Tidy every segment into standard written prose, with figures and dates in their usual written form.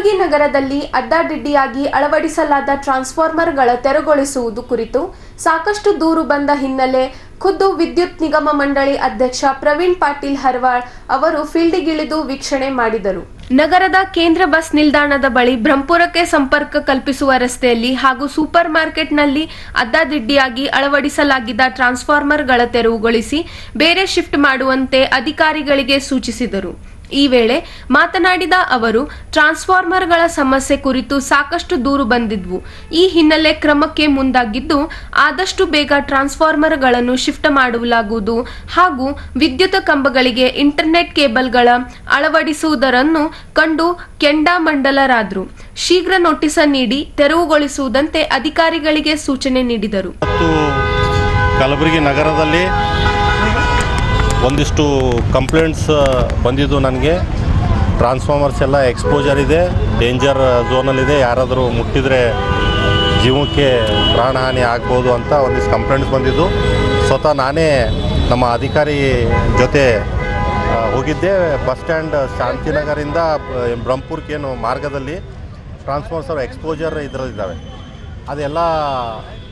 ಕಲಬುರಗಿ ನಗರದಲ್ಲಿ ಅಡ್ಡಾದಿಡ್ಡಿಯಾಗಿ ಅಳವಡಿಸಲಾದ ಟ್ರಾನ್ಸ್ಫಾರ್ಮರ್ಗಳ ತೆರವುಗೊಳಿಸುವುದು ಕುರಿತು ಸಾಕಷ್ಟು ದೂರು ಬಂದ ಹಿನ್ನೆಲೆ ಖುದ್ದು ವಿದ್ಯುತ್ ನಿಗಮ ಮಂಡಳಿ ಅಧ್ಯಕ್ಷ ಪ್ರವೀಣ್ ಪಾಟೀಲ್ ಹರ್ವಾಳ್ ಅವರು ಫೀಲ್ಡಿಗಿಳಿದು ವೀಕ್ಷಣೆ ಮಾಡಿದರು. ನಗರದ ಕೇಂದ್ರ ಬಸ್ ನಿಲ್ದಾಣದ ಬಳಿ ಬ್ರಹ್ಮಪುರಕ್ಕೆ ಸಂಪರ್ಕ ಕಲ್ಪಿಸುವ ರಸ್ತೆಯಲ್ಲಿ ಹಾಗೂ ಸೂಪರ್ ಮಾರ್ಕೆಟ್ನಲ್ಲಿ ಅಡ್ಡಾದಿಡ್ಡಿಯಾಗಿ ಅಳವಡಿಸಲಾಗಿದ್ದ ಟ್ರಾನ್ಸ್ಫಾರ್ಮರ್ಗಳ ತೆರವುಗೊಳಿಸಿ ಬೇರೆ ಶಿಫ್ಟ್ ಮಾಡುವಂತೆ ಅಧಿಕಾರಿಗಳಿಗೆ ಸೂಚಿಸಿದರು. ಈ ವೇಳೆ ಮಾತನಾಡಿದ ಅವರು ಟ್ರಾನ್ಸ್ಫಾರ್ಮರ್ಗಳ ಸಮಸ್ಯೆ ಕುರಿತು ಸಾಕಷ್ಟು ದೂರು ಬಂದಿದ್ವು. ಈ ಹಿನ್ನೆಲೆ ಕ್ರಮಕ್ಕೆ ಮುಂದಾಗಿದ್ದು ಆದಷ್ಟು ಬೇಗ ಟ್ರಾನ್ಸ್ಫಾರ್ಮರ್ಗಳನ್ನು ಶಿಫ್ಟ್ ಮಾಡಲಾಗುವುದು ಹಾಗೂ ವಿದ್ಯುತ್ ಕಂಬಗಳಿಗೆ ಇಂಟರ್ನೆಟ್ ಕೇಬಲ್ಗಳ ಅಳವಡಿಸುವುದನ್ನು ಕಂಡು ಕೆಂಡಾಮಂಡಲರಾದರು. ಶೀಘ್ರ ನೋಟಿಸ್ ನೀಡಿ ತೆರವುಗೊಳಿಸುವುದಂತೆ ಅಧಿಕಾರಿಗಳಿಗೆ ಸೂಚನೆ ನೀಡಿದರು. ಕಲಬುರಗಿ ನಗರದಲ್ಲಿ ಒಂದಿಷ್ಟು ಕಂಪ್ಲೇಂಟ್ಸ್ ಬಂದಿದ್ದು ನನಗೆ. ಟ್ರಾನ್ಸ್ಫಾರ್ಮರ್ಸ್ ಎಲ್ಲ ಎಕ್ಸ್ಪೋಜರ್ ಇದೆ, ಡೇಂಜರ್ ಝೋನಲ್ಲಿದೆ, ಯಾರಾದರೂ ಮುಟ್ಟಿದರೆ ಜೀವಕ್ಕೆ ಪ್ರಾಣಹಾನಿ ಆಗ್ಬೋದು ಅಂತ ಒಂದಿಷ್ಟು ಕಂಪ್ಲೇಂಟ್ಸ್ ಬಂದಿದ್ದು. ಸ್ವತಃ ನಾನೇ ನಮ್ಮ ಅಧಿಕಾರಿ ಜೊತೆ ಹೋಗಿದ್ದೆ. ಬಸ್ ಸ್ಟ್ಯಾಂಡ್ ಶಾಂತಿನಗರಿಂದ ಬ್ರಹ್ಮಪುರಕ್ಕೇನು ಮಾರ್ಗದಲ್ಲಿ ಟ್ರಾನ್ಸ್ಫಾರ್ಮರ್ಸ್ ಎಕ್ಸ್ಪೋಜರ್ ಇದರಲ್ಲಿದ್ದಾವೆ. ಅದೆಲ್ಲ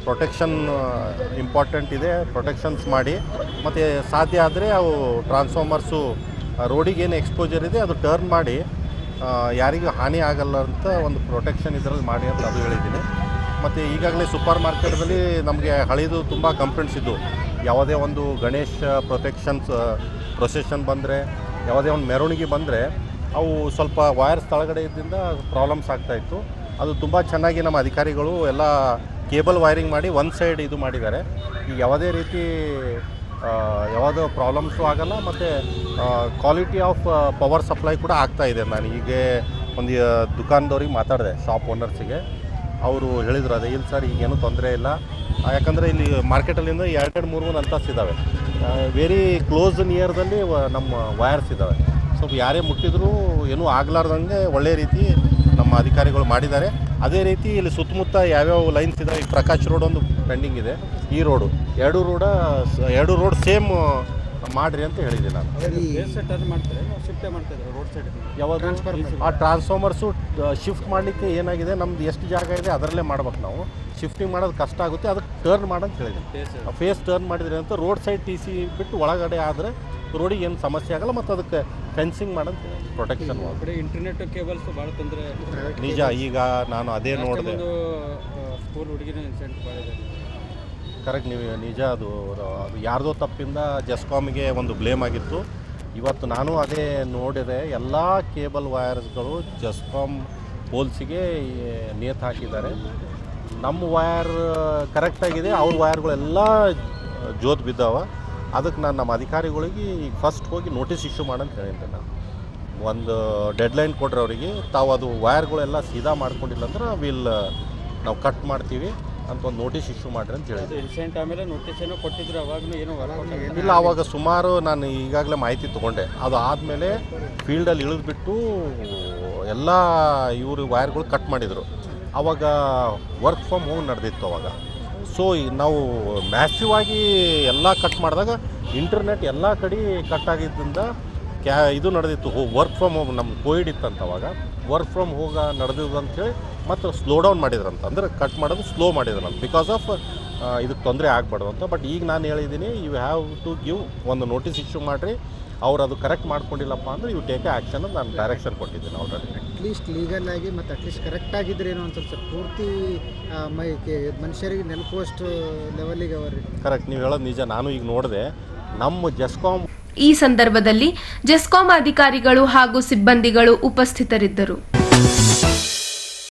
ಪ್ರೊಟೆಕ್ಷನ್ ಇಂಪಾರ್ಟೆಂಟ್ ಇದೆ, ಪ್ರೊಟೆಕ್ಷನ್ಸ್ ಮಾಡಿ ಮತ್ತು ಸಾಧ್ಯ ಆದರೆ ಅವು ಟ್ರಾನ್ಸ್ಫಾರ್ಮರ್ಸು ರೋಡಿಗೆ ಏನು ಎಕ್ಸ್ಪೋಜರ್ ಇದೆ ಅದು ಟರ್ನ್ ಮಾಡಿ ಯಾರಿಗೂ ಹಾನಿ ಆಗಲ್ಲ ಅಂತ ಒಂದು ಪ್ರೊಟೆಕ್ಷನ್ ಇದರಲ್ಲಿ ಮಾಡಿ ಅಂತ ಅದು ಹೇಳಿದ್ದೀನಿ. ಮತ್ತು ಈಗಾಗಲೇ ಸೂಪರ್ ಮಾರ್ಕೆಟ್ದಲ್ಲಿ ನಮಗೆ ಹಳೆಯದು ತುಂಬ ಕಂಪ್ಲೇಂಟ್ಸ್ ಇದ್ದು. ಯಾವುದೇ ಒಂದು ಗಣೇಶ ಪ್ರೊಸೆಷನ್ ಬಂದರೆ, ಯಾವುದೇ ಒಂದು ಮೆರವಣಿಗೆ ಬಂದರೆ ಅವು ಸ್ವಲ್ಪ ವೈರ್ಸ್ ತಳಗಡೆ ಇದ್ದಿಂದ ಪ್ರಾಬ್ಲಮ್ಸ್ ಆಗ್ತಾಯಿತ್ತು. ಅದು ತುಂಬ ಚೆನ್ನಾಗಿ ನಮ್ಮ ಅಧಿಕಾರಿಗಳು ಎಲ್ಲ ಕೇಬಲ್ ವೈರಿಂಗ್ ಮಾಡಿ ಒಂದು ಸೈಡ್ ಇದು ಮಾಡಿದ್ದಾರೆ. ಈಗ ಯಾವುದೇ ರೀತಿ ಯಾವುದೋ ಪ್ರಾಬ್ಲಮ್ಸು ಆಗಲ್ಲ ಮತ್ತು ಕ್ವಾಲಿಟಿ ಆಫ್ ಪವರ್ ಸಪ್ಲೈ ಕೂಡ ಆಗ್ತಾಯಿದೆ. ನಾನು ಹೀಗೆ ಒಂದು ದುಕಾನ್ದವ್ರಿಗೆ ಮಾತಾಡಿದೆ, ಶಾಪ್ ಓನರ್ಸಿಗೆ. ಅವರು ಹೇಳಿದರು ಅದೇ ಇಲ್ಲ ಸರ್ ಈಗೇನು ತೊಂದರೆ ಇಲ್ಲ, ಯಾಕಂದರೆ ಇಲ್ಲಿ ಮಾರ್ಕೆಟಲ್ಲಿಂದ 2-3 ಅಂತಸ್ತಿದ್ದಾವೆ, ವೆರಿ ಕ್ಲೋಸ್ ನಿಯರ್ದಲ್ಲಿ ನಮ್ಮ ವೈರ್ಸ್ ಇದ್ದಾವೆ. ಸ್ವಲ್ಪ ಯಾರೇ ಮುಟ್ಟಿದ್ರು ಏನೂ ಆಗಲಾರ್ದಂಗೆ ಒಳ್ಳೆಯ ರೀತಿ ನಮ್ಮ ಅಧಿಕಾರಿಗಳು ಮಾಡಿದ್ದಾರೆ. ಅದೇ ರೀತಿ ಇಲ್ಲಿ ಸುತ್ತಮುತ್ತ ಯಾವ್ಯಾವ ಲೈನ್ಸ್ ಇದ್ದಾವೆ. ಈಗ ಪ್ರಕಾಶ್ ರೋಡ್ ಒಂದು ಪೆಂಡಿಂಗ್ ಇದೆ, ಈ ರೋಡು ಎರಡು ರೋಡ್ ಸೇಮ್ ಮಾಡಿರಿ ಅಂತ ಹೇಳಿದ್ದೀನಿ ನಾನು. ಯಾವಾಗ ಆ ಟ್ರಾನ್ಸ್ಫಾರ್ಮರ್ಸು ಶಿಫ್ಟ್ ಮಾಡಲಿಕ್ಕೆ ಏನಾಗಿದೆ, ನಮ್ದು ಎಷ್ಟು ಜಾಗ ಇದೆ ಅದರಲ್ಲೇ ಮಾಡ್ಬೇಕು. ನಾವು ಶಿಫ್ಟಿಂಗ್ ಮಾಡೋದು ಕಷ್ಟ ಆಗುತ್ತೆ, ಅದಕ್ಕೆ ಟರ್ನ್ ಮಾಡಂತ ಹೇಳಿದ್ದೀನಿ. ಫೇಸ್ ಟರ್ನ್ ಮಾಡಿದ್ರಿ ಅಂತ ರೋಡ್ ಸೈಡ್ ಟಿ ಸಿ ಬಿಟ್ಟು ಒಳಗಡೆ ಆದರೆ ರೋಡಿಗೆ ಏನು ಸಮಸ್ಯೆ ಆಗಲ್ಲ. ಮತ್ತು ಅದಕ್ಕೆ ಫೆನ್ಸಿಂಗ್ ಮಾಡಂತ ಪ್ರೊಟೆಕ್ಷನ್. ಇಂಟರ್ನೆಟ್ ಕೇಬಲ್ಸ್ ಭಾಳ ತೊಂದರೆ ನಿಜ. ಈಗ ನಾನು ಅದೇ ನೋಡಿದೆ, ಸ್ಕೂಲ್ ಹುಡುಗಿನ ಇನ್ಸಿಡೆಂಟ್ ಮಾಡಿದೆ. ಕರೆಕ್ಟ್, ನೀವು ನಿಜ. ಅದು ಯಾರ್ದೋ ತಪ್ಪಿಂದ ಜೆಸ್ಕಾಮ್ಗೆ ಒಂದು ಬ್ಲೇಮ್ ಆಗಿತ್ತು. ಇವತ್ತು ನಾನು ಅದೇ ನೋಡಿದೆ, ಎಲ್ಲ ಕೇಬಲ್ ವೈರ್ಸ್ಗಳು ಜೆಸ್ಕಾಮ್ ಪೋಲ್ಸಿಗೆ ನೇತು ಹಾಕಿದ್ದಾರೆ. ನಮ್ಮ ವೈರ್ ಕರೆಕ್ಟಾಗಿದೆ, ಅವ್ರ ವೈರ್ಗಳೆಲ್ಲ ಜೋತ್ ಬಿದ್ದಾವ. ಅದಕ್ಕೆ ನಾನು ನಮ್ಮ ಅಧಿಕಾರಿಗಳಿಗೆ ಈಗ ಫಸ್ಟ್ ಹೋಗಿ ನೋಟಿಸ್ ಇಶ್ಯೂ ಮಾಡಂತ ಹೇಳಿದ್ದೆ. ನಾನು ಒಂದು ಡೆಡ್ಲೈನ್ ಕೊಡ್ರಿ ಅವರಿಗೆ, ತಾವು ಅದು ವೈರ್ಗಳೆಲ್ಲ ಸೀದಾ ಮಾಡ್ಕೊಂಡಿಲ್ಲ ಅಂದ್ರೆ ನಾವು ಕಟ್ ಮಾಡ್ತೀವಿ ಅಂತ ಒಂದು ನೋಟಿಸ್ ಇಶ್ಯೂ ಮಾಡಿರಿ ಅಂತ ಹೇಳಿದ್ದೆ. ರೀಸೆಂಟ್ ಆಮೇಲೆ ನೋಟಿಸ್ ಏನೋ ಕೊಟ್ಟಿದ್ರು, ಅವಾಗಲೂ ಏನೋ ಇಲ್ಲ. ಆವಾಗ ಸುಮಾರು ನಾನು ಈಗಾಗಲೇ ಮಾಹಿತಿ ತೊಗೊಂಡೆ. ಅದು ಆದಮೇಲೆ ಫೀಲ್ಡಲ್ಲಿ ಇಳಿದ್ಬಿಟ್ಟು ಎಲ್ಲ ಇವರು ವೈರ್ಗಳು ಕಟ್ ಮಾಡಿದರು. ಆವಾಗ ವರ್ಕ್ ಫ್ರಮ್ ಹೋಮ್ ನಡೆದಿತ್ತು ಅವಾಗ. ಸೊ ನಾವು ಮ್ಯಾಸಿವ್ ಆಗಿ ಎಲ್ಲ ಕಟ್ ಮಾಡಿದಾಗ ಇಂಟರ್ನೆಟ್ ಎಲ್ಲ ಕಡೆ ಕಟ್ ಆಗಿದ್ದರಿಂದ ಇದು ನಡೆದಿತ್ತು. ವರ್ಕ್ ಫ್ರಮ್ ಹೋಮ್ ನಮ್ಮ ಕೋವಿಡ್ ಇತ್ತಂತ ಅವಾಗ ವರ್ಕ್ ಫ್ರಮ್ ಹೋಗ ನಡೆದಿದ್ದು ಅಂಥೇಳಿ ಮತ್ತು ಸ್ಲೋ ಡೌನ್ ಮಾಡಿದ್ರಂತ. ಅಂದರೆ ಕಟ್ ಮಾಡೋದು ಸ್ಲೋ ಮಾಡಿದ್ರಂತ, ಬಿಕಾಸ್ ಆಫ್ ಇದಕ್ಕೆ ತೊಂದರೆ ಆಗಬಾರ್ದು ಅಂತ. ಬಟ್ ಈಗ ನಾನು ಹೇಳಿದ್ದೀನಿ, ಯು ಹ್ಯಾವ್ ಟು ಗಿವ್ ಒಂದು ನೋಟಿಸ್ ಇಶ್ಯೂ ಮಾಡಿರಿ. ಅವ್ರು ಅದು ಕರೆಕ್ಟ್ ಮಾಡ್ಕೊಂಡಿಲ್ಲಪ್ಪ ಅಂದರೆ ಯು ಟೇಕ್ ಎ ಆ್ಯಕ್ಷನ್ ಅಂತ ನಾನು ಡೈರೆಕ್ಷನ್ ಕೊಟ್ಟಿದ್ದೀನಿ ಆಲ್ರೆಡಿ. ಅಟ್ಲೀಸ್ಟ್ ಲೀಗಲ್ ಆಗಿ ಮತ್ತು ಅಟ್ಲೀಸ್ಟ್ ಕರೆಕ್ಟ್ ಆಗಿದ್ರೇನೋ ಅಂತ ಸರ್, ಪೂರ್ತಿ ಮನುಷ್ಯರಿಗೆ ನೆನಪುವಷ್ಟು ಲೆವೆಲಿಗೆ ಅವರಿಗೆ. ಕರೆಕ್ಟ್, ನೀವು ಹೇಳೋದು ನಿಜ. ನಾನು ಈಗ ನೋಡಿದೆ ನಮ್ಮ ಜೆಸ್ಕಾಮ್. ಈ ಸಂದರ್ಭದಲ್ಲಿ ಜೆಸ್ಕಾಂ ಅಧಿಕಾರಿಗಳು ಹಾಗೂ ಸಿಬ್ಬಂದಿಗಳು ಉಪಸ್ಥಿತರಿದ್ದರು.